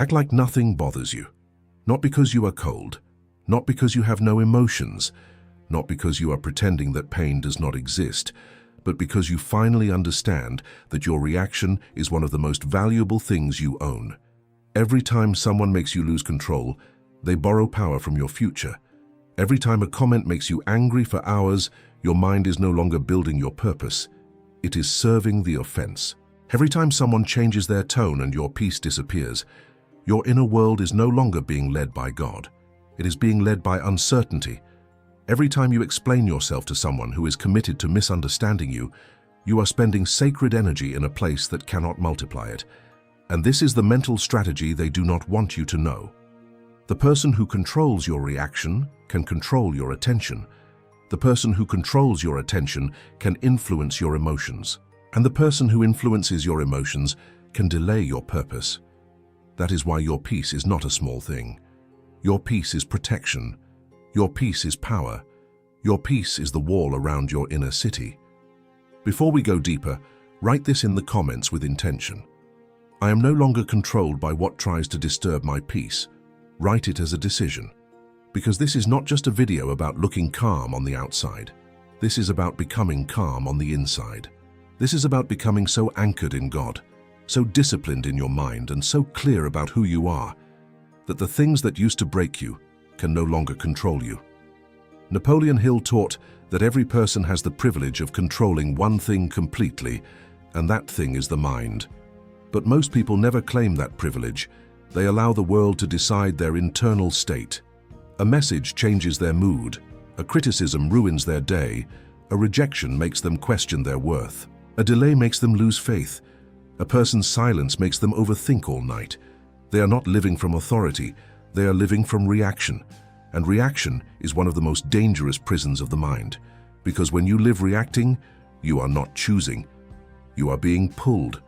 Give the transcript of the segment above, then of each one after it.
Act like nothing bothers you. Not because you are cold, not because you have no emotions, not because you are pretending that pain does not exist, but because you finally understand that your reaction is one of the most valuable things you own. Every time someone makes you lose control, they borrow power from your future. Every time a comment makes you angry for hours, your mind is no longer building your purpose. It is serving the offense. Every time someone changes their tone and your peace disappears, your inner world is no longer being led by God. It is being led by uncertainty. Every time you explain yourself to someone who is committed to misunderstanding you, you are spending sacred energy in a place that cannot multiply it. And this is the mental strategy they do not want you to know. The person who controls your reaction can control your attention. The person who controls your attention can influence your emotions. And the person who influences your emotions can delay your purpose. That is why your peace is not a small thing. Your peace is protection. Your peace is power. Your peace is the wall around your inner city. Before we go deeper, write this in the comments with intention. I am no longer controlled by what tries to disturb my peace. Write it as a decision. Because this is not just a video about looking calm on the outside. This is about becoming calm on the inside. This is about becoming so anchored in God, so disciplined in your mind, and so clear about who you are, that the things that used to break you can no longer control you. Napoleon Hill taught that every person has the privilege of controlling one thing completely, and that thing is the mind. But most people never claim that privilege. They allow the world to decide their internal state. A message changes their mood. A criticism ruins their day. A rejection makes them question their worth. A delay makes them lose faith. A person's silence makes them overthink all night. They are not living from authority. They are living from reaction. And reaction is one of the most dangerous prisons of the mind. Because when you live reacting, you are not choosing. You are being pulled.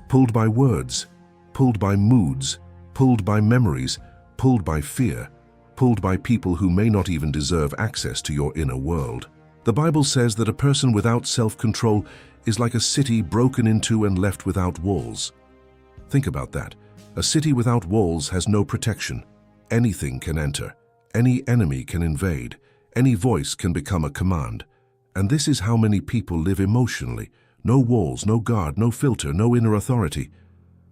Pulled by words, pulled by moods, pulled by memories, pulled by fear, pulled by people who may not even deserve access to your inner world. The Bible says that a person without self-control is like a city broken into and left without walls. Think about that. A city without walls has no protection. Anything can enter. Any enemy can invade. Any voice can become a command. And this is how many people live emotionally. No walls, no guard, no filter, no inner authority.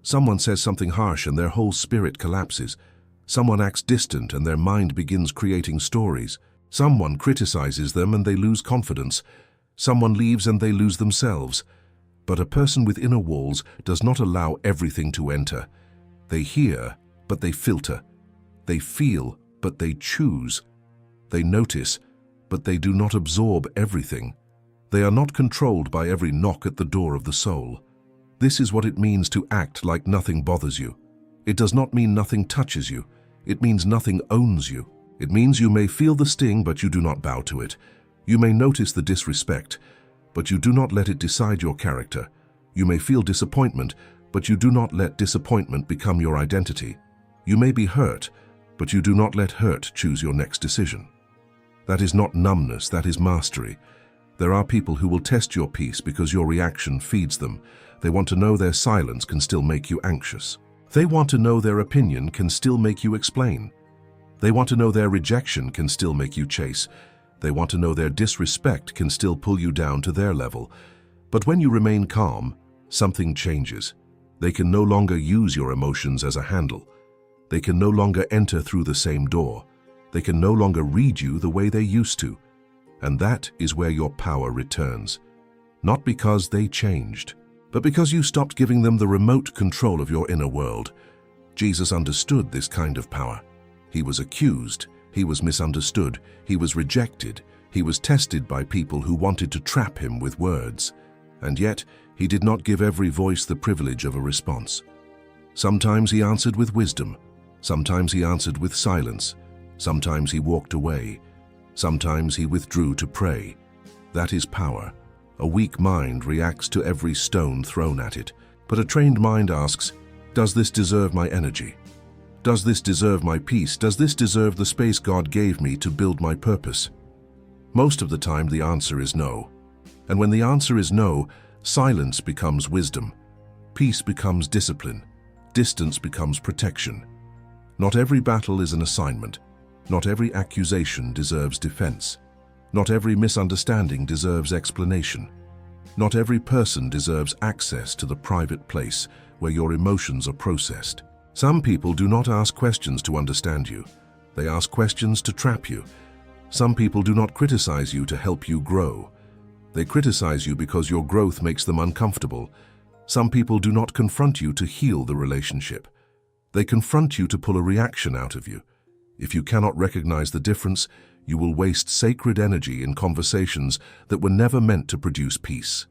Someone says something harsh and their whole spirit collapses. Someone acts distant and their mind begins creating stories. Someone criticizes them and they lose confidence. Someone leaves and they lose themselves. But a person with inner walls does not allow everything to enter. They hear, but they filter. They feel, but they choose. They notice, but they do not absorb everything. They are not controlled by every knock at the door of the soul. This is what it means to act like nothing bothers you. It does not mean nothing touches you. It means nothing owns you. It means you may feel the sting, but you do not bow to it. You may notice the disrespect, but you do not let it decide your character. You may feel disappointment, but you do not let disappointment become your identity. You may be hurt, but you do not let hurt choose your next decision. That is not numbness, that is mastery. There are people who will test your peace because your reaction feeds them. They want to know their silence can still make you anxious. They want to know their opinion can still make you explain. They want to know their rejection can still make you chase. They want to know their disrespect can still pull you down to their level. But when you remain calm, something changes. They can no longer use your emotions as a handle. They can no longer enter through the same door. They can no longer read you the way they used to. And that is where your power returns. Not because they changed, but because you stopped giving them the remote control of your inner world. Jesus understood this kind of power. He was accused, he was misunderstood, he was rejected, he was tested by people who wanted to trap him with words. And yet, he did not give every voice the privilege of a response. Sometimes he answered with wisdom, sometimes he answered with silence, sometimes he walked away, sometimes he withdrew to pray. That is power. A weak mind reacts to every stone thrown at it, but a trained mind asks, does this deserve my energy? Does this deserve my peace? Does this deserve the space God gave me to build my purpose? Most of the time the answer is no. And when the answer is no, silence becomes wisdom. Peace becomes discipline. distance becomes protection. Not every battle is an assignment. Not every accusation deserves defense. Not every misunderstanding deserves explanation. Not every person deserves access to the private place where your emotions are processed. Some people do not ask questions to understand you. They ask questions to trap you. Some people do not criticize you to help you grow. They criticize you because your growth makes them uncomfortable. Some people do not confront you to heal the relationship. They confront you to pull a reaction out of you. If you cannot recognize the difference, you will waste sacred energy in conversations that were never meant to produce peace.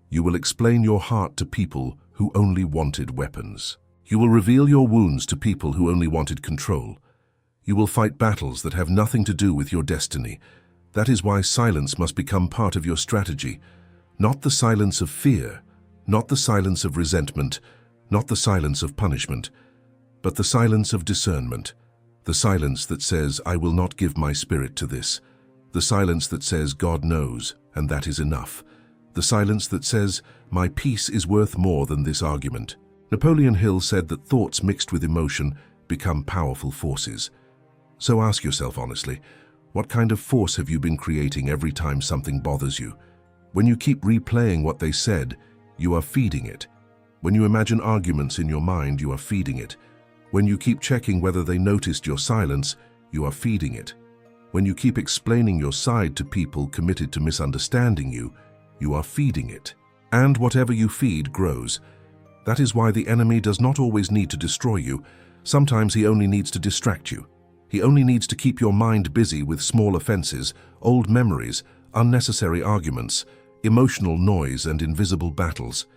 You will explain your heart to people who only wanted weapons. You will reveal your wounds to people who only wanted control. You will fight battles that have nothing to do with your destiny. That is why silence must become part of your strategy. Not the silence of fear, not the silence of resentment, not the silence of punishment, but the silence of discernment. The silence that says, I will not give my spirit to this. The silence that says, God knows, and that is enough. The silence that says, my peace is worth more than this argument. Napoleon Hill said that thoughts mixed with emotion become powerful forces. So ask yourself honestly, what kind of force have you been creating every time something bothers you? When you keep replaying what they said, you are feeding it. When you imagine arguments in your mind, you are feeding it. When you keep checking whether they noticed your silence, you are feeding it. When you keep explaining your side to people committed to misunderstanding you, you are feeding it. And whatever you feed grows. That is why the enemy does not always need to destroy you. Sometimes he only needs to distract you. He only needs to keep your mind busy with small offenses, old memories, unnecessary arguments, emotional noise, and invisible battles.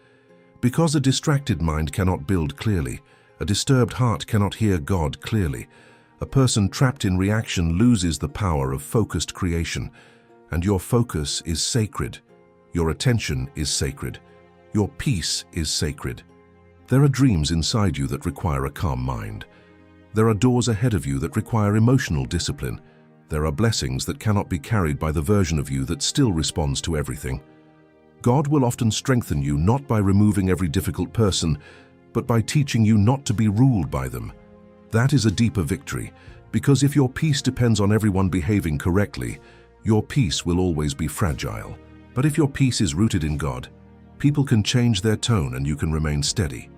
Because a distracted mind cannot build clearly, a disturbed heart cannot hear God clearly. A person trapped in reaction loses the power of focused creation. And your focus is sacred. Your attention is sacred. Your peace is sacred. There are dreams inside you that require a calm mind. There are doors ahead of you that require emotional discipline. There are blessings that cannot be carried by the version of you that still responds to everything. God will often strengthen you not by removing every difficult person, but by teaching you not to be ruled by them. That is a deeper victory, because if your peace depends on everyone behaving correctly, your peace will always be fragile. But if your peace is rooted in God, people can change their tone and you can remain steady.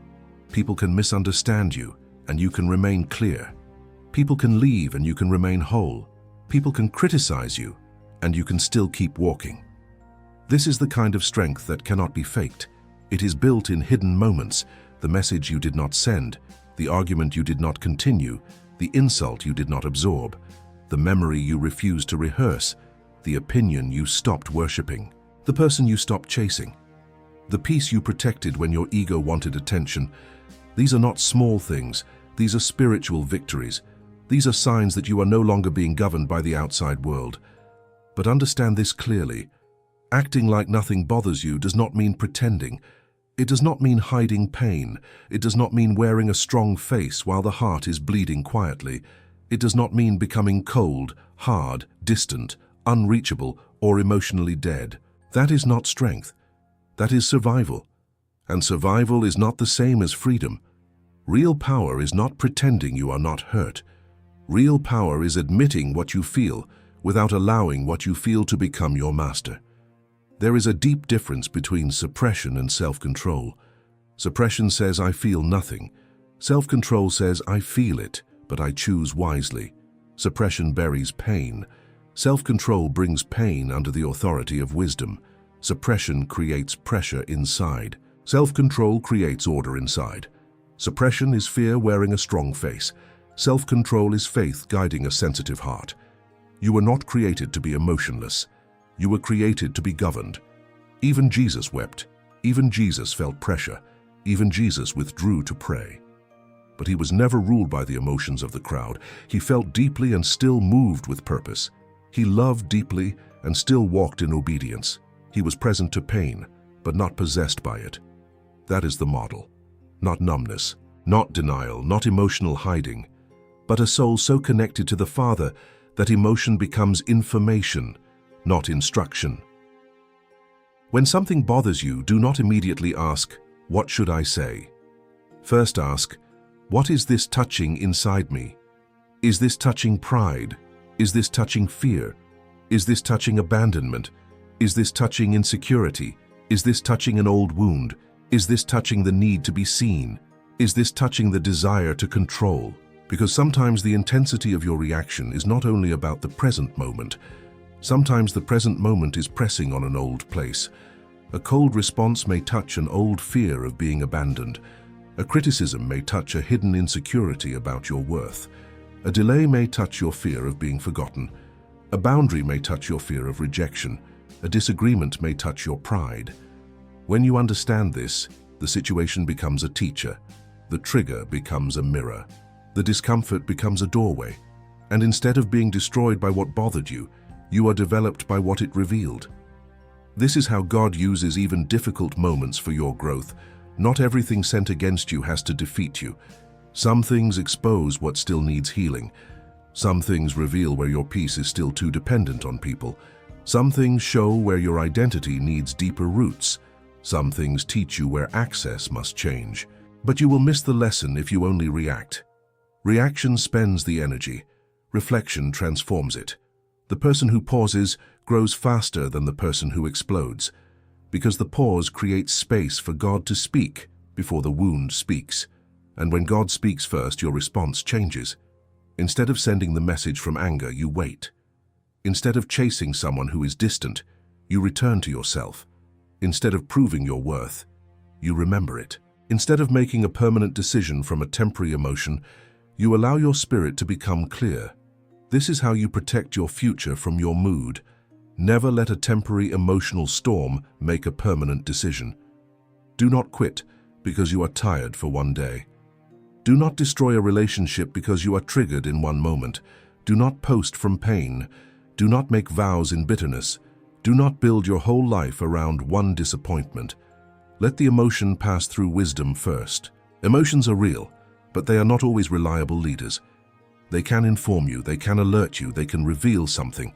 People can misunderstand you and you can remain clear. People can leave and you can remain whole. People can criticize you and you can still keep walking. This is the kind of strength that cannot be faked. It is built in hidden moments, the message you did not send, the argument you did not continue, the insult you did not absorb, the memory you refused to rehearse, the opinion you stopped worshipping, the person you stopped chasing, the peace you protected when your ego wanted attention. These are not small things. These are spiritual victories. These are signs that you are no longer being governed by the outside world. But understand this clearly. Acting like nothing bothers you does not mean pretending. It does not mean hiding pain. It does not mean wearing a strong face while the heart is bleeding quietly. It does not mean becoming cold, hard, distant, unreachable, or emotionally dead. That is not strength. That is survival. And survival is not the same as freedom. Real power is not pretending you are not hurt. Real power is admitting what you feel without allowing what you feel to become your master. There is a deep difference between suppression and self-control. Suppression says, I feel nothing. Self-control says, I feel it, but I choose wisely. Suppression buries pain. Self-control brings pain under the authority of wisdom. Suppression creates pressure inside. Self-control creates order inside. Suppression is fear wearing a strong face. Self-control is faith guiding a sensitive heart. You were not created to be emotionless. You were created to be governed. Even Jesus wept. Even Jesus felt pressure. Even Jesus withdrew to pray. But he was never ruled by the emotions of the crowd. He felt deeply and still moved with purpose. He loved deeply and still walked in obedience. He was present to pain, but not possessed by it. That is the model. Not numbness, not denial, not emotional hiding, but a soul so connected to the Father that emotion becomes information, not instruction. When something bothers you, do not immediately ask, what should I say? First ask, What is this touching inside me? Is this touching pride? Is this touching fear? Is this touching abandonment? Is this touching insecurity? Is this touching an old wound? Is this touching the need to be seen? Is this touching the desire to control? Because sometimes the intensity of your reaction is not only about the present moment. Sometimes the present moment is pressing on an old place. A cold response may touch an old fear of being abandoned. A criticism may touch a hidden insecurity about your worth. A delay may touch your fear of being forgotten. A boundary may touch your fear of rejection. A disagreement may touch your pride. When you understand this, the situation becomes a teacher. The trigger becomes a mirror. The discomfort becomes a doorway. And instead of being destroyed by what bothered you, you are developed by what it revealed. This is how God uses even difficult moments for your growth. Not everything sent against you has to defeat you. Some things expose what still needs healing. Some things reveal where your peace is still too dependent on people. Some things show where your identity needs deeper roots. Some things teach you where access must change. But you will miss the lesson if you only react. Reaction spends the energy. Reflection transforms it. The person who pauses grows faster than the person who explodes, because the pause creates space for God to speak before the wound speaks. And when God speaks first, your response changes. Instead of sending the message from anger, you wait. Instead of chasing someone who is distant, you return to yourself. Instead of proving your worth, you remember it. Instead of making a permanent decision from a temporary emotion, you allow your spirit to become clear. This is how you protect your future from your mood. Never let a temporary emotional storm make a permanent decision. Do not quit because you are tired for one day. Do not destroy a relationship because you are triggered in one moment. Do not post from pain. Do not make vows in bitterness. Do not build your whole life around one disappointment. Let the emotion pass through wisdom first. Emotions are real, but they are not always reliable leaders. They can inform you, they can alert you, they can reveal something,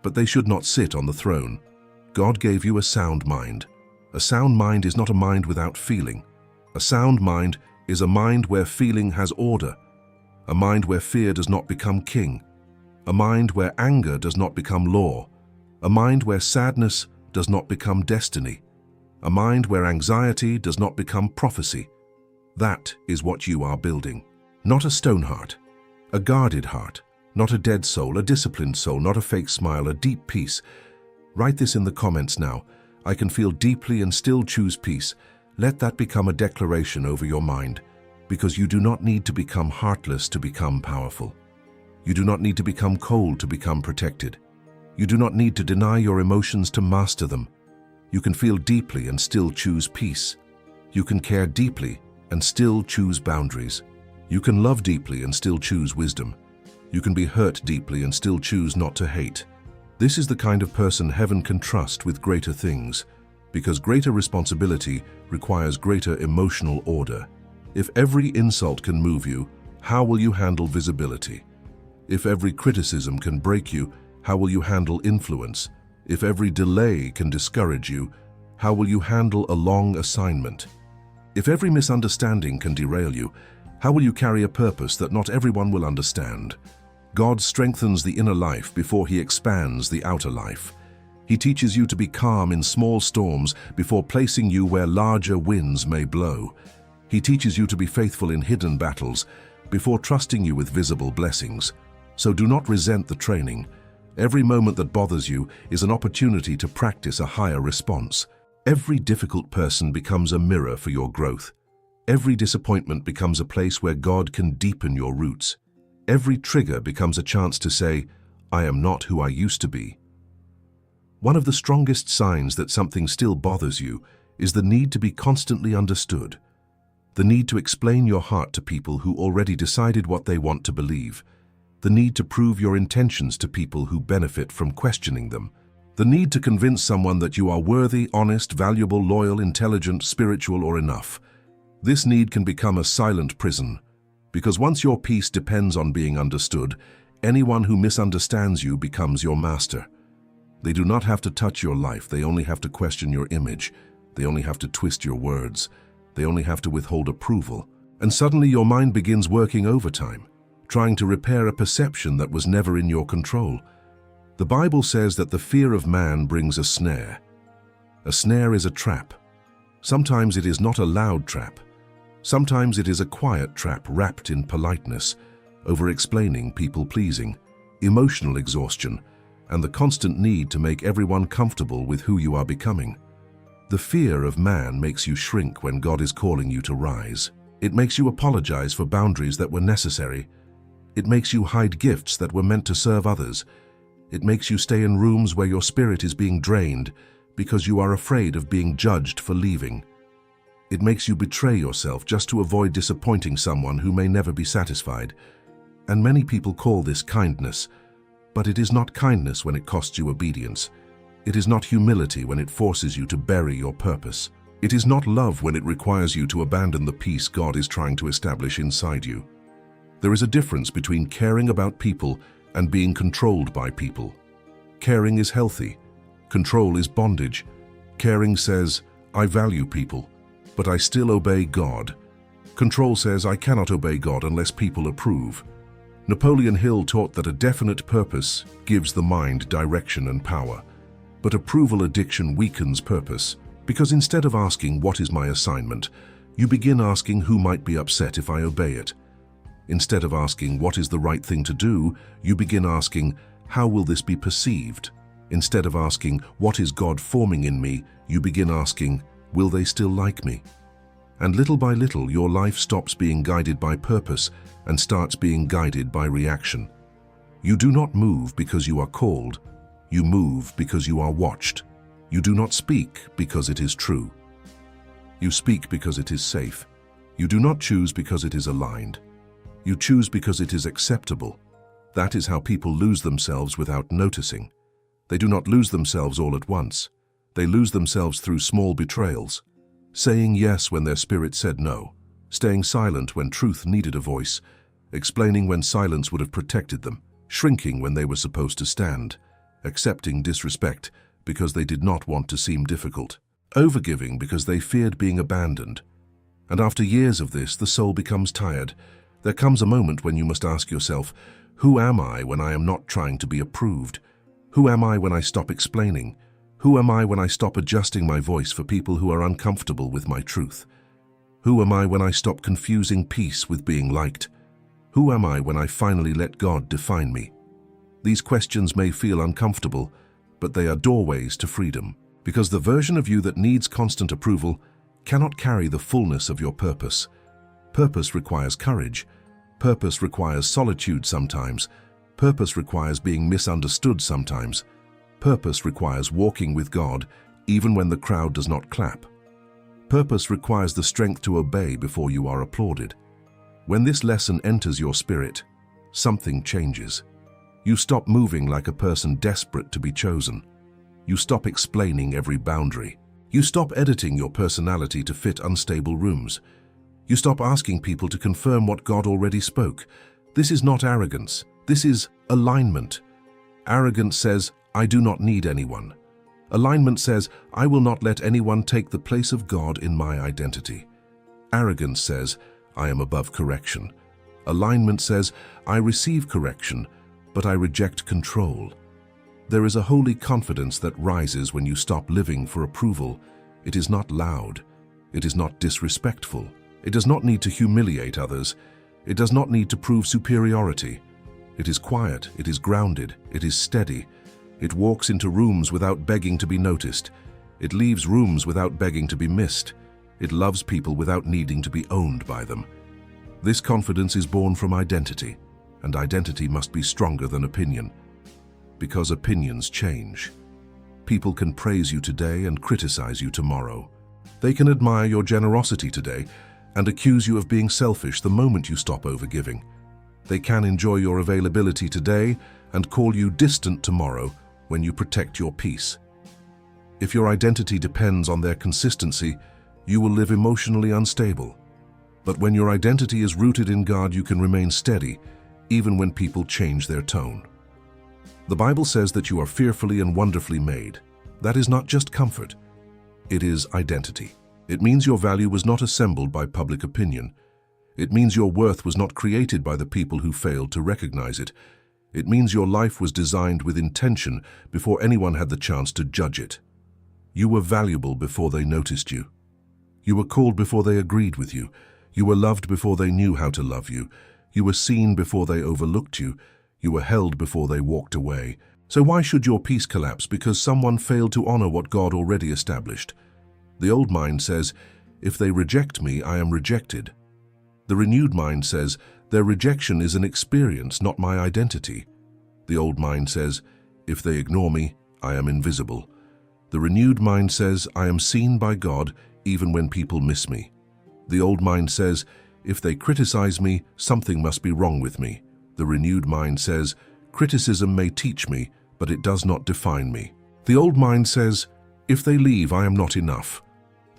but they should not sit on the throne. God gave you a sound mind. A sound mind is not a mind without feeling. A sound mind is a mind where feeling has order. A mind where fear does not become king. A mind where anger does not become law. A mind where sadness does not become destiny. A mind where anxiety does not become prophecy. That is what you are building. Not a stone heart, a guarded heart, not a dead soul, a disciplined soul, not a fake smile, a deep peace. Write this in the comments now. I can feel deeply and still choose peace. Let that become a declaration over your mind, because you do not need to become heartless to become powerful. You do not need to become cold to become protected. You do not need to deny your emotions to master them. You can feel deeply and still choose peace. You can care deeply and still choose boundaries. You can love deeply and still choose wisdom. You can be hurt deeply and still choose not to hate. This is the kind of person heaven can trust with greater things, because greater responsibility requires greater emotional order. If every insult can move you, how will you handle visibility? If every criticism can break you, how will you handle influence? If every delay can discourage you, how will you handle a long assignment? If every misunderstanding can derail you, how will you carry a purpose that not everyone will understand? God strengthens the inner life before He expands the outer life. He teaches you to be calm in small storms before placing you where larger winds may blow. He teaches you to be faithful in hidden battles before trusting you with visible blessings. So do not resent the training. Every moment that bothers you is an opportunity to practice a higher response. Every difficult person becomes a mirror for your growth. Every disappointment becomes a place where God can deepen your roots. Every trigger becomes a chance to say, I am not who I used to be. One of the strongest signs that something still bothers you is the need to be constantly understood. The need to explain your heart to people who already decided what they want to believe. The need to prove your intentions to people who benefit from questioning them. The need to convince someone that you are worthy, honest, valuable, loyal, intelligent, spiritual, or enough. This need can become a silent prison, because once your peace depends on being understood, anyone who misunderstands you becomes your master. They do not have to touch your life, they only have to question your image. They only have to twist your words. They only have to withhold approval. And suddenly your mind begins working overtime, trying to repair a perception that was never in your control. The Bible says that the fear of man brings a snare. A snare is a trap. Sometimes it is not a loud trap. Sometimes it is a quiet trap wrapped in politeness, over-explaining, people-pleasing, emotional exhaustion, and the constant need to make everyone comfortable with who you are becoming. The fear of man makes you shrink when God is calling you to rise. It makes you apologize for boundaries that were necessary. It makes you hide gifts that were meant to serve others. It makes you stay in rooms where your spirit is being drained because you are afraid of being judged for leaving. It makes you betray yourself just to avoid disappointing someone who may never be satisfied. And many people call this kindness, but it is not kindness when it costs you obedience. It is not humility when it forces you to bury your purpose. It is not love when it requires you to abandon the peace God is trying to establish inside you. There is a difference between caring about people and being controlled by people. Caring is healthy. Control is bondage. Caring says, I value people, but I still obey God. Control says, I cannot obey God unless people approve. Napoleon Hill taught that a definite purpose gives the mind direction and power, but approval addiction weakens purpose, because instead of asking, what is my assignment, you begin asking, who might be upset if I obey it? Instead of asking, what is the right thing to do, you begin asking, how will this be perceived? Instead of asking, what is God forming in me, you begin asking, will they still like me? And little by little, your life stops being guided by purpose and starts being guided by reaction. You do not move because you are called. You move because you are watched. You do not speak because it is true. You speak because it is safe. You do not choose because it is aligned. You choose because it is acceptable. That is how people lose themselves without noticing. They do not lose themselves all at once. They lose themselves through small betrayals. Saying yes when their spirit said no. Staying silent when truth needed a voice. Explaining when silence would have protected them. Shrinking when they were supposed to stand. Accepting disrespect because they did not want to seem difficult. Overgiving because they feared being abandoned. And after years of this, the soul becomes tired. There comes a moment when you must ask yourself, who am I when I am not trying to be approved? Who am I when I stop explaining? Who am I when I stop adjusting my voice for people who are uncomfortable with my truth? Who am I when I stop confusing peace with being liked? Who am I when I finally let God define me? These questions may feel uncomfortable, but they are doorways to freedom, because the version of you that needs constant approval cannot carry the fullness of your purpose. Purpose requires courage. Purpose requires solitude sometimes. Purpose requires being misunderstood sometimes. Purpose requires walking with God even when the crowd does not clap. Purpose requires the strength to obey before you are applauded. When this lesson enters your spirit, something changes. You stop moving like a person desperate to be chosen. You stop explaining every boundary. You stop editing your personality to fit unstable rooms. You stop asking people to confirm what God already spoke. This is not arrogance. This is alignment. Arrogance says, I do not need anyone. Alignment says, I will not let anyone take the place of God in my identity. Arrogance says, I am above correction. Alignment says, I receive correction, but I reject control. There is a holy confidence that rises when you stop living for approval. It is not loud. It is not disrespectful. It does not need to humiliate others. It does not need to prove superiority. It is quiet. It is grounded. It is steady. It walks into rooms without begging to be noticed. It leaves rooms without begging to be missed. It loves people without needing to be owned by them. This confidence is born from identity, and identity must be stronger than opinion, because opinions change. People can praise you today and criticize you tomorrow. They can admire your generosity today and accuse you of being selfish the moment you stop overgiving. They can enjoy your availability today and call you distant tomorrow when you protect your peace. If your identity depends on their consistency, you will live emotionally unstable. But when your identity is rooted in God, you can remain steady, even when people change their tone. The Bible says that you are fearfully and wonderfully made. That is not just comfort. It is identity. It means your value was not assembled by public opinion. It means your worth was not created by the people who failed to recognize it. It means your life was designed with intention before anyone had the chance to judge it. You were valuable before they noticed you. You were called before they agreed with you. You were loved before they knew how to love you. You were seen before they overlooked you. You were held before they walked away. So why should your peace collapse because someone failed to honor what God already established? The old mind says, if they reject me, I am rejected. The renewed mind says, their rejection is an experience, not my identity. The old mind says, if they ignore me, I am invisible. The renewed mind says, I am seen by God even when people miss me. The old mind says, if they criticize me, something must be wrong with me. The renewed mind says, criticism may teach me, but it does not define me. The old mind says, if they leave, I am not enough.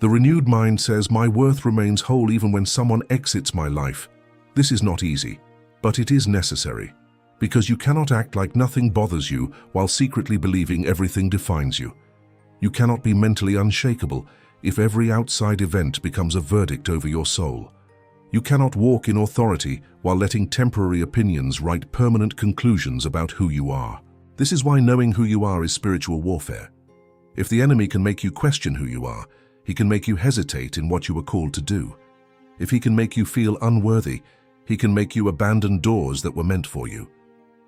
The renewed mind says, my worth remains whole even when someone exits my life. This is not easy, but it is necessary, because you cannot act like nothing bothers you while secretly believing everything defines you. You cannot be mentally unshakable if every outside event becomes a verdict over your soul. You cannot walk in authority while letting temporary opinions write permanent conclusions about who you are. This is why knowing who you are is spiritual warfare. If the enemy can make you question who you are, he can make you hesitate in what you were called to do. If he can make you feel unworthy, he can make you abandon doors that were meant for you.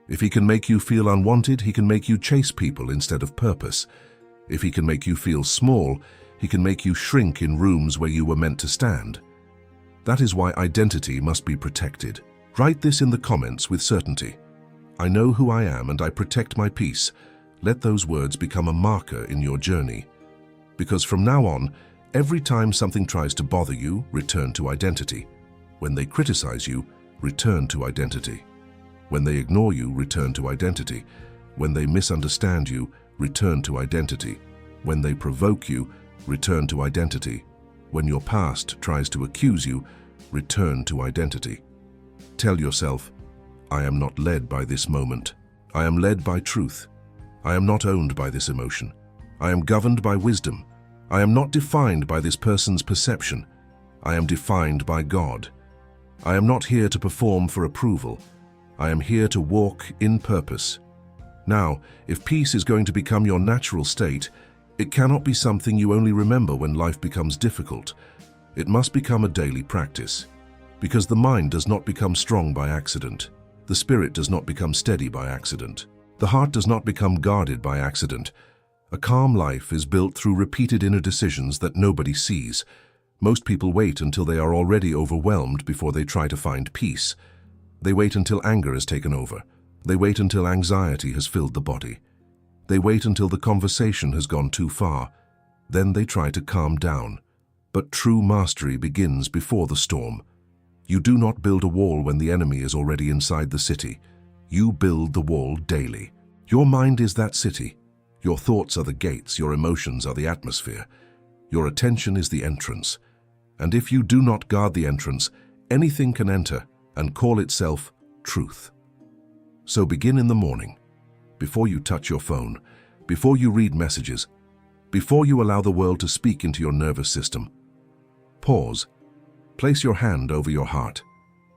If he can make you feel unwanted, he can make you chase people instead of purpose. If he can make you feel small, he can make you shrink in rooms where you were meant to stand. That is why identity must be protected. Write this in the comments with certainty. I know who I am and I protect my peace. Let those words become a marker in your journey. Because from now on, every time something tries to bother you, return to identity. When they criticize you, return to identity. When they ignore you, return to identity. When they misunderstand you, return to identity. When they provoke you, return to identity. When your past tries to accuse you, return to identity. Tell yourself, I am not led by this moment. I am led by truth. I am not owned by this emotion. I am governed by wisdom. I am not defined by this person's perception. I am defined by God. I am not here to perform for approval. I am here to walk in purpose. Now, if peace is going to become your natural state, it cannot be something you only remember when life becomes difficult. It must become a daily practice. Because the mind does not become strong by accident. The spirit does not become steady by accident. The heart does not become guarded by accident. A calm life is built through repeated inner decisions that nobody sees. Most people wait until they are already overwhelmed before they try to find peace. They wait until anger has taken over. They wait until anxiety has filled the body. They wait until the conversation has gone too far. Then they try to calm down. But true mastery begins before the storm. You do not build a wall when the enemy is already inside the city. You build the wall daily. Your mind is that city. Your thoughts are the gates, your emotions are the atmosphere. Your attention is the entrance. And if you do not guard the entrance, anything can enter and call itself truth. So begin in the morning, before you touch your phone, before you read messages, before you allow the world to speak into your nervous system. Pause. Place your hand over your heart.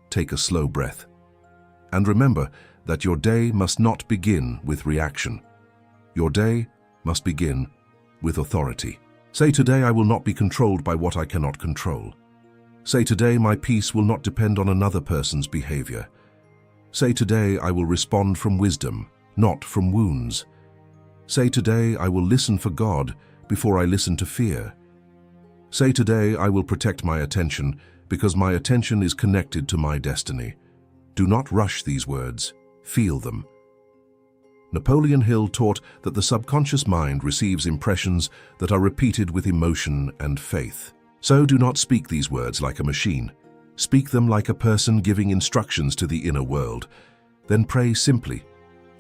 Take a slow breath. And remember that your day must not begin with reaction. Your day must begin with authority. Say, today I will not be controlled by what I cannot control. Say, today my peace will not depend on another person's behavior. Say, today I will respond from wisdom, not from wounds. Say, today I will listen for God before I listen to fear. Say, today I will protect my attention because my attention is connected to my destiny. Do not rush these words. Feel them. Napoleon Hill taught that the subconscious mind receives impressions that are repeated with emotion and faith. So do not speak these words like a machine. Speak them like a person giving instructions to the inner world. Then pray simply,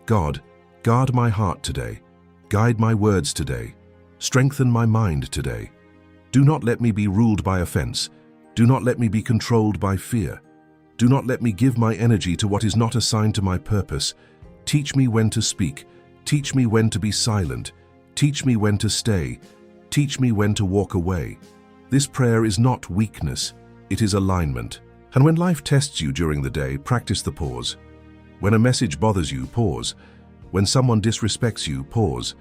God, guard my heart today. Guide my words today. Strengthen my mind today. Do not let me be ruled by offense. Do not let me be controlled by fear. Do not let me give my energy to what is not assigned to my purpose. Teach me when to speak. Teach me when to be silent. Teach me when to stay. Teach me when to walk away. This prayer is not weakness. It is alignment. And when life tests you during the day, practice the pause. When a message bothers you, pause. When someone disrespects you, pause.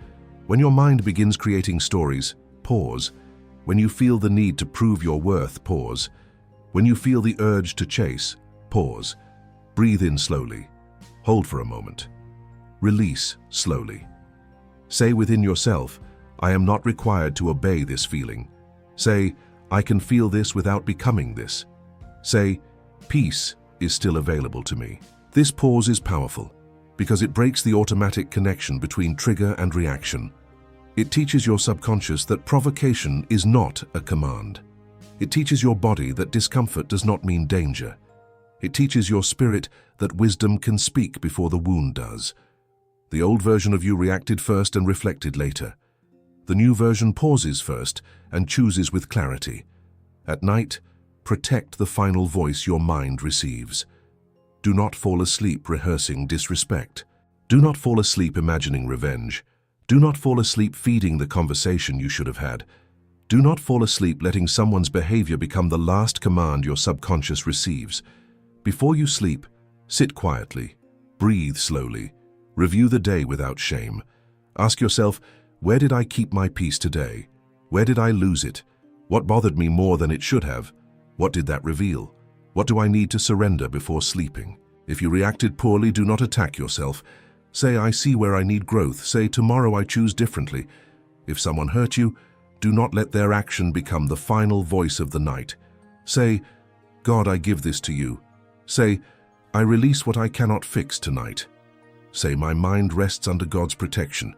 When your mind begins creating stories, pause. When you feel the need to prove your worth, pause. When you feel the urge to chase, pause. Breathe in slowly. Hold for a moment. Release slowly. Say within yourself, I am not required to obey this feeling. Say, I can feel this without becoming this. Say, peace is still available to me. This pause is powerful because it breaks the automatic connection between trigger and reaction. It teaches your subconscious that provocation is not a command. It teaches your body that discomfort does not mean danger. It teaches your spirit that wisdom can speak before the wound does. The old version of you reacted first and reflected later. The new version pauses first and chooses with clarity. At night, protect the final voice your mind receives. Do not fall asleep rehearsing disrespect. Do not fall asleep imagining revenge. Do not fall asleep feeding the conversation you should have had. Do not fall asleep letting someone's behavior become the last command your subconscious receives. Before you sleep, sit quietly, breathe slowly, review the day without shame. Ask yourself, where did I keep my peace today? Where did I lose it? What bothered me more than it should have? What did that reveal? What do I need to surrender before sleeping? If you reacted poorly, do not attack yourself. Say, I see where I need growth. Say, tomorrow I choose differently. If someone hurt you, do not let their action become the final voice of the night. Say, God, I give this to you. Say, I release what I cannot fix tonight. Say, my mind rests under God's protection.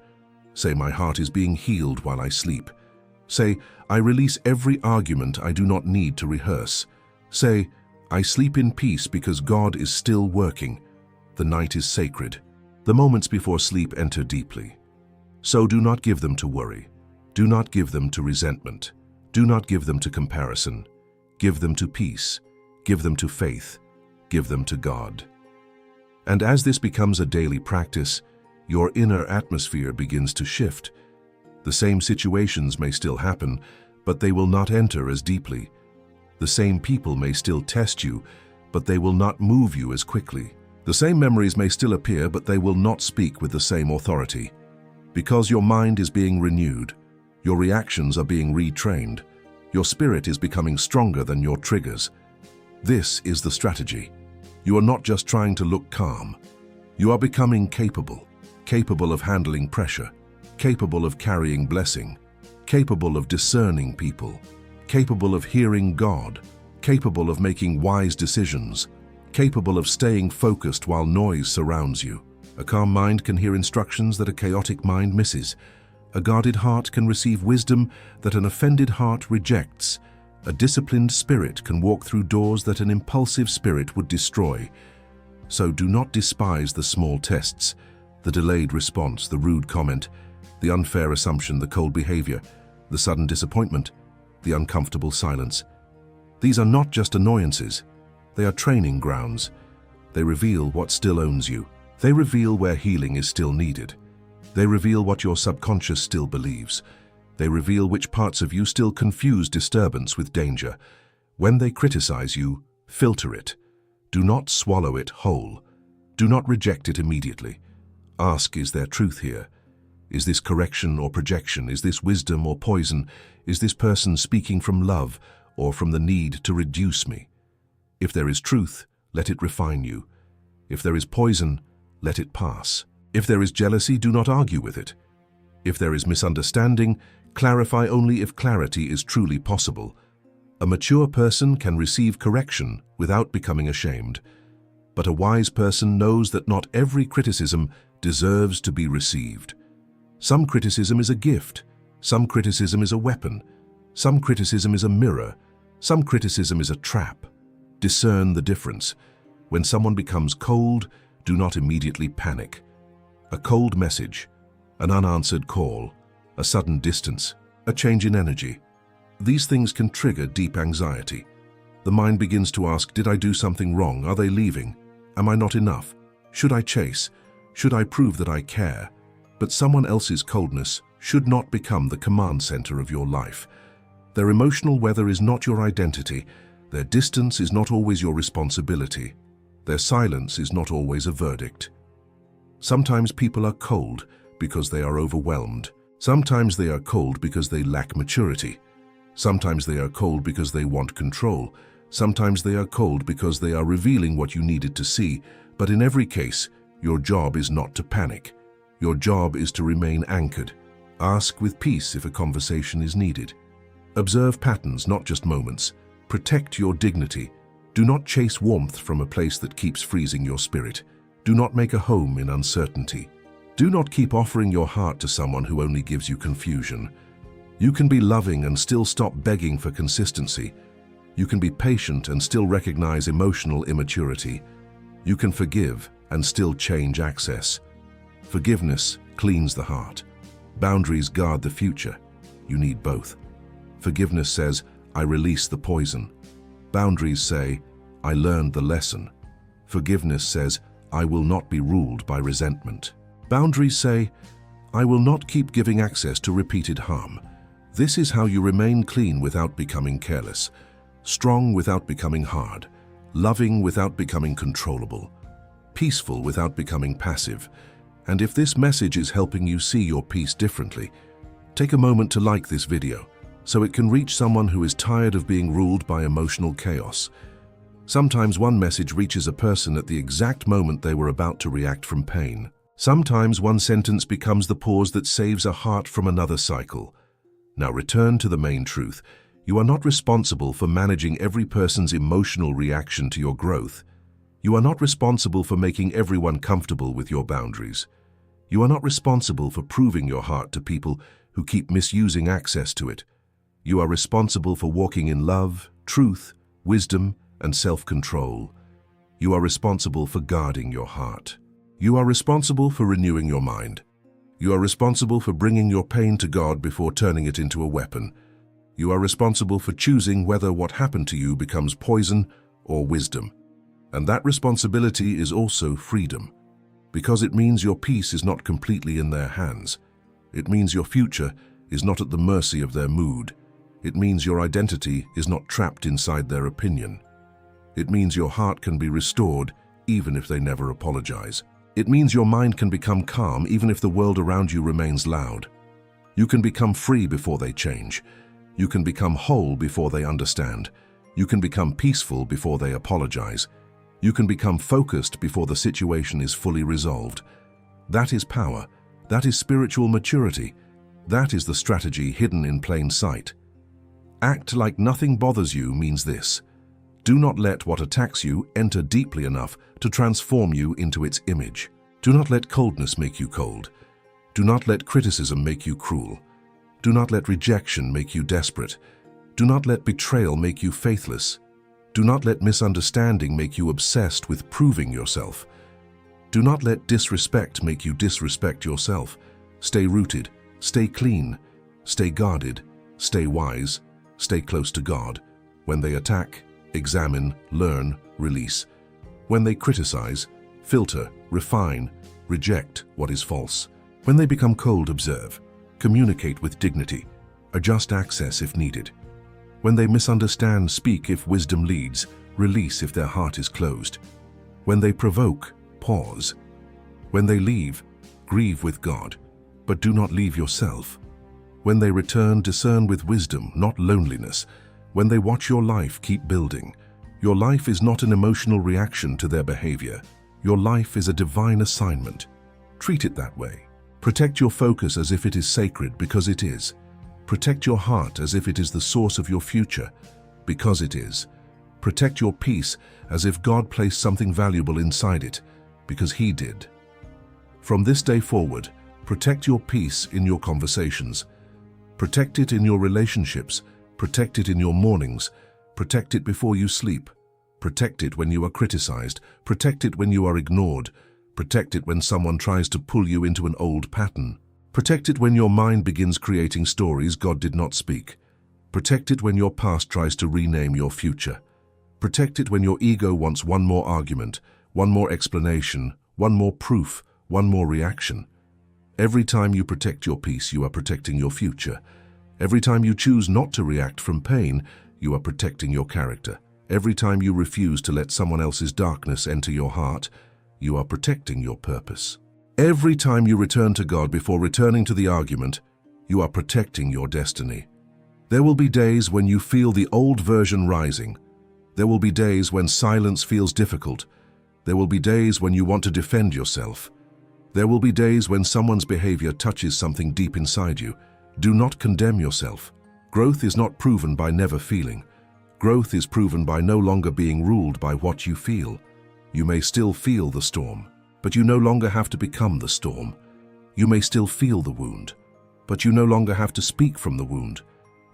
Say, my heart is being healed while I sleep. Say, I release every argument I do not need to rehearse. Say, I sleep in peace because God is still working. The night is sacred. The moments before sleep enter deeply. So do not give them to worry. Do not give them to resentment. Do not give them to comparison. Give them to peace. Give them to faith. Give them to God. And as this becomes a daily practice, your inner atmosphere begins to shift. The same situations may still happen, but they will not enter as deeply. The same people may still test you, but they will not move you as quickly. The same memories may still appear, but they will not speak with the same authority. Because your mind is being renewed, your reactions are being retrained, your spirit is becoming stronger than your triggers. This is the strategy. You are not just trying to look calm. You are becoming capable of handling pressure, capable of carrying blessing, capable of discerning people, capable of hearing God, capable of making wise decisions, capable of staying focused while noise surrounds you. A calm mind can hear instructions that a chaotic mind misses. A guarded heart can receive wisdom that an offended heart rejects. A disciplined spirit can walk through doors that an impulsive spirit would destroy. So do not despise the small tests, the delayed response, the rude comment, the unfair assumption, the cold behavior, the sudden disappointment, the uncomfortable silence. These are not just annoyances. They are training grounds. They reveal what still owns you. They reveal where healing is still needed. They reveal what your subconscious still believes. They reveal which parts of you still confuse disturbance with danger. When they criticize you, filter it. Do not swallow it whole. Do not reject it immediately. Ask, is there truth here? Is this correction or projection? Is this wisdom or poison? Is this person speaking from love or from the need to reduce me? If there is truth, let it refine you. If there is poison, let it pass. If there is jealousy, do not argue with it. If there is misunderstanding, clarify only if clarity is truly possible. A mature person can receive correction without becoming ashamed. But a wise person knows that not every criticism deserves to be received. Some criticism is a gift. Some criticism is a weapon. Some criticism is a mirror. Some criticism is a trap. Discern the difference. When someone becomes cold, do not immediately panic. A cold message, an unanswered call, a sudden distance, a change in energy. These things can trigger deep anxiety. The mind begins to ask, did I do something wrong? Are they leaving? Am I not enough? Should I chase? Should I prove that I care? But someone else's coldness should not become the command center of your life. Their emotional weather is not your identity. Their distance is not always your responsibility. Their silence is not always a verdict. Sometimes people are cold because they are overwhelmed. Sometimes they are cold because they lack maturity. Sometimes they are cold because they want control. Sometimes they are cold because they are revealing what you needed to see. But in every case, your job is not to panic. Your job is to remain anchored. Ask with peace if a conversation is needed. Observe patterns, not just moments. Protect your dignity. Do not chase warmth from a place that keeps freezing your spirit. Do not make a home in uncertainty. Do not keep offering your heart to someone who only gives you confusion. You can be loving and still stop begging for consistency. You can be patient and still recognize emotional immaturity. You can forgive and still change access. Forgiveness cleans the heart. Boundaries guard the future. You need both. Forgiveness says, I release the poison. Boundaries say, I learned the lesson. Forgiveness says, I will not be ruled by resentment. Boundaries say, I will not keep giving access to repeated harm. This is how you remain clean without becoming careless, strong without becoming hard, loving without becoming controllable, peaceful without becoming passive. And if this message is helping you see your peace differently, take a moment to like this video so it can reach someone who is tired of being ruled by emotional chaos. Sometimes one message reaches a person at the exact moment they were about to react from pain. Sometimes one sentence becomes the pause that saves a heart from another cycle. Now return to the main truth. You are not responsible for managing every person's emotional reaction to your growth. You are not responsible for making everyone comfortable with your boundaries. You are not responsible for proving your heart to people who keep misusing access to it. You are responsible for walking in love, truth, wisdom, and self-control. You are responsible for guarding your heart. You are responsible for renewing your mind. You are responsible for bringing your pain to God before turning it into a weapon. You are responsible for choosing whether what happened to you becomes poison or wisdom. And that responsibility is also freedom, because it means your peace is not completely in their hands. It means your future is not at the mercy of their mood. It means your identity is not trapped inside their opinion. It means your heart can be restored even if they never apologize. It means your mind can become calm even if the world around you remains loud. You can become free before they change. You can become whole before they understand. You can become peaceful before they apologize. You can become focused before the situation is fully resolved. That is power. That is spiritual maturity. That is the strategy hidden in plain sight. Act like nothing bothers you means this. Do not let what attacks you enter deeply enough to transform you into its image. Do not let coldness make you cold. Do not let criticism make you cruel. Do not let rejection make you desperate. Do not let betrayal make you faithless. Do not let misunderstanding make you obsessed with proving yourself. Do not let disrespect make you disrespect yourself. Stay rooted, stay clean, stay guarded, stay wise, stay close to God. When they attack, examine, learn, release. When they criticize, filter, refine, reject what is false. When they become cold, observe, communicate with dignity, adjust access if needed. When they misunderstand, speak if wisdom leads, release if their heart is closed. When they provoke, pause. When they leave, grieve with God, but do not leave yourself. When they return, discern with wisdom, not loneliness. When they watch your life, keep building. Your life is not an emotional reaction to their behavior. Your life is a divine assignment. Treat it that way. Protect your focus as if it is sacred, because it is. Protect your heart as if it is the source of your future, because it is. Protect your peace as if God placed something valuable inside it, because He did. From this day forward, protect your peace in your conversations. Protect it in your relationships. Protect it in your mornings. Protect it before you sleep. Protect it when you are criticized. Protect it when you are ignored. Protect it when someone tries to pull you into an old pattern. Protect it when your mind begins creating stories God did not speak. Protect it when your past tries to rename your future. Protect it when your ego wants one more argument, one more explanation, one more proof, one more reaction. Every time you protect your peace, you are protecting your future. Every time you choose not to react from pain, you are protecting your character. Every time you refuse to let someone else's darkness enter your heart, you are protecting your purpose. Every time you return to God before returning to the argument, you are protecting your destiny. There will be days when you feel the old version rising. There will be days when silence feels difficult. There will be days when you want to defend yourself. There will be days when someone's behavior touches something deep inside you. Do not condemn yourself. Growth is not proven by never feeling. Growth is proven by no longer being ruled by what you feel. You may still feel the storm, but you no longer have to become the storm. You may still feel the wound, but you no longer have to speak from the wound.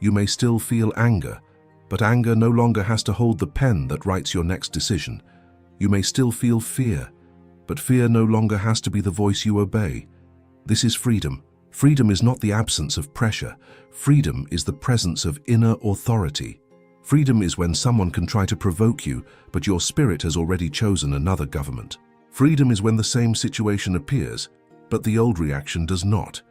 You may still feel anger, but anger no longer has to hold the pen that writes your next decision. You may still feel fear, but fear no longer has to be the voice you obey. This is freedom. Freedom is not the absence of pressure. Freedom is the presence of inner authority. Freedom is when someone can try to provoke you, but your spirit has already chosen another government. Freedom is when the same situation appears, but the old reaction does not.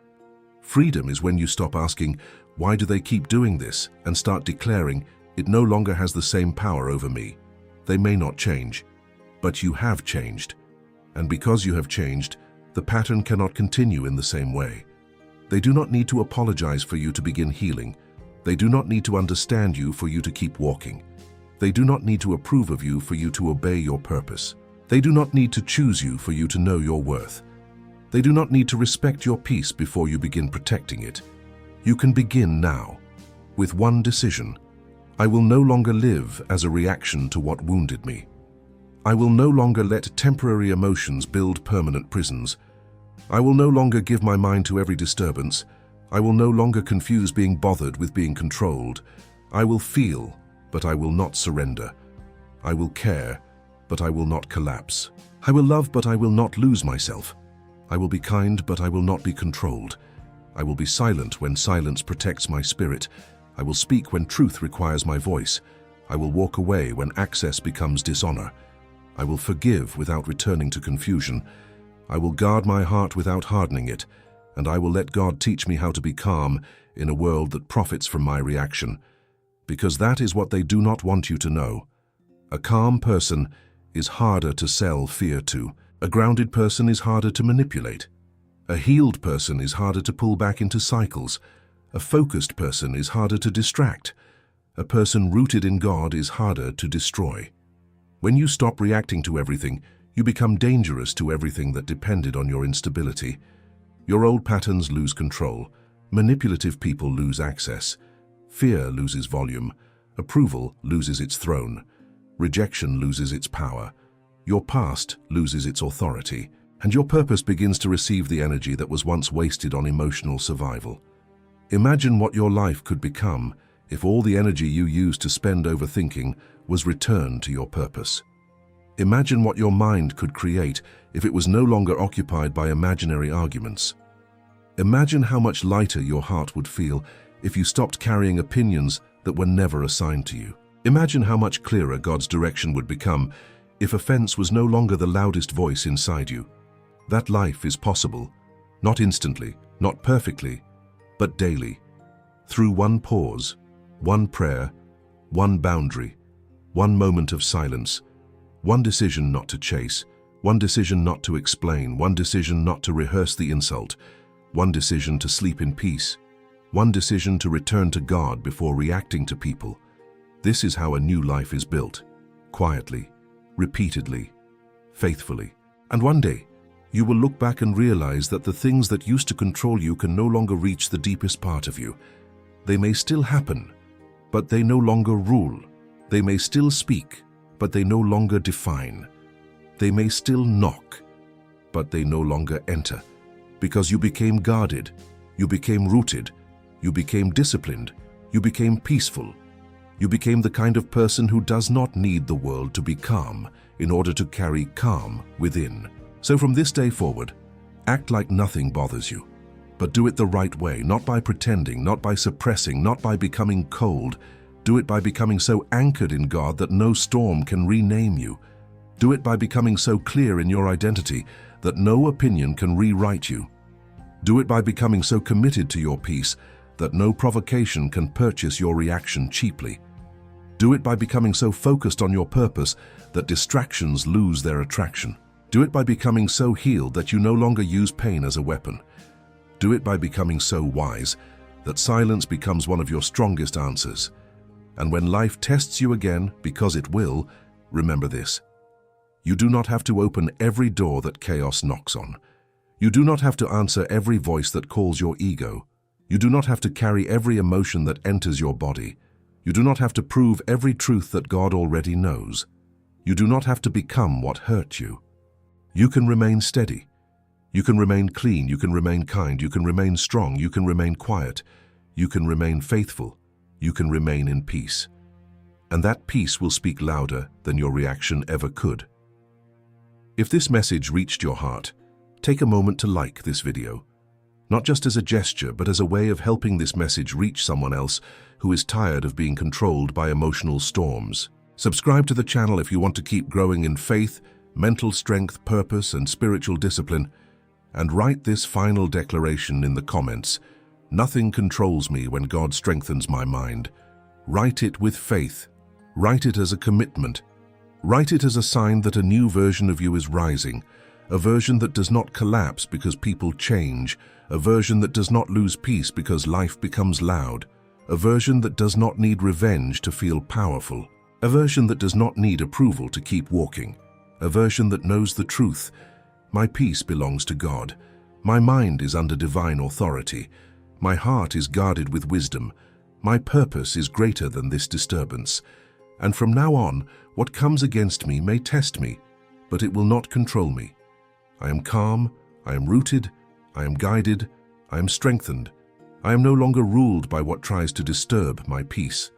Freedom is when you stop asking, "Why do they keep doing this?" and start declaring, "It no longer has the same power over me." They may not change, but you have changed. And because you have changed, the pattern cannot continue in the same way. They do not need to apologize for you to begin healing. They do not need to understand you for you to keep walking. They do not need to approve of you for you to obey your purpose. They do not need to choose you for you to know your worth. They do not need to respect your peace before you begin protecting it. You can begin now, with one decision. I will no longer live as a reaction to what wounded me. I will no longer let temporary emotions build permanent prisons. I will no longer give my mind to every disturbance. I will no longer confuse being bothered with being controlled. I will feel, but I will not surrender. I will care, but I will not collapse. I will love, but I will not lose myself. I will be kind, but I will not be controlled. I will be silent when silence protects my spirit. I will speak when truth requires my voice. I will walk away when access becomes dishonor. I will forgive without returning to confusion. I will guard my heart without hardening it, and I will let God teach me how to be calm in a world that profits from my reaction, because that is what they do not want you to know. A calm person is harder to sell fear to. A grounded person is harder to manipulate. A healed person is harder to pull back into cycles. A focused person is harder to distract. A person rooted in God is harder to destroy. When you stop reacting to everything, you become dangerous to everything that depended on your instability. Your old patterns lose control. Manipulative people lose access. Fear loses volume. Approval loses its throne. Rejection loses its power. Your past loses its authority, and your purpose begins to receive the energy that was once wasted on emotional survival. Imagine what your life could become if all the energy you used to spend overthinking was returned to your purpose. Imagine what your mind could create if it was no longer occupied by imaginary arguments. Imagine how much lighter your heart would feel if you stopped carrying opinions that were never assigned to you. Imagine how much clearer God's direction would become if offense was no longer the loudest voice inside you. That life is possible, not instantly, not perfectly, but daily, through one pause, one prayer, one boundary, one moment of silence, one decision not to chase, one decision not to explain, one decision not to rehearse the insult, one decision to sleep in peace, one decision to return to God before reacting to people. This is how a new life is built, quietly, repeatedly, faithfully. And one day, you will look back and realize that the things that used to control you can no longer reach the deepest part of you. They may still happen, but they no longer rule. They may still speak, but they no longer define. They may still knock, but they no longer enter. Because you became guarded, you became rooted, you became disciplined, you became peaceful. You became the kind of person who does not need the world to be calm in order to carry calm within. So from this day forward, act like nothing bothers you, but do it the right way, not by pretending, not by suppressing, not by becoming cold. Do it by becoming so anchored in God that no storm can rename you. Do it by becoming so clear in your identity that no opinion can rewrite you. Do it by becoming so committed to your peace that no provocation can purchase your reaction cheaply. Do it by becoming so focused on your purpose that distractions lose their attraction. Do it by becoming so healed that you no longer use pain as a weapon. Do it by becoming so wise that silence becomes one of your strongest answers. And when life tests you again, because it will, remember this. You do not have to open every door that chaos knocks on. You do not have to answer every voice that calls your ego. You do not have to carry every emotion that enters your body. You do not have to prove every truth that God already knows. You do not have to become what hurt you. You can remain steady. You can remain clean. You can remain kind. You can remain strong. You can remain quiet. You can remain faithful. You can remain in peace. And that peace will speak louder than your reaction ever could. If this message reached your heart, take a moment to like this video. Not just as a gesture, but as a way of helping this message reach someone else who is tired of being controlled by emotional storms. Subscribe to the channel if you want to keep growing in faith, mental strength, purpose, and spiritual discipline. And write this final declaration in the comments. Nothing controls me when God strengthens my mind. Write it with faith. Write it as a commitment. Write it as a sign that a new version of you is rising, a version that does not collapse because people change, a version that does not lose peace because life becomes loud, a version that does not need revenge to feel powerful, a version that does not need approval to keep walking, a version that knows the truth. My peace belongs to God. My mind is under divine authority. My heart is guarded with wisdom. My purpose is greater than this disturbance. And from now on, what comes against me may test me, but it will not control me. I am calm, I am rooted, I am guided, I am strengthened. I am no longer ruled by what tries to disturb my peace.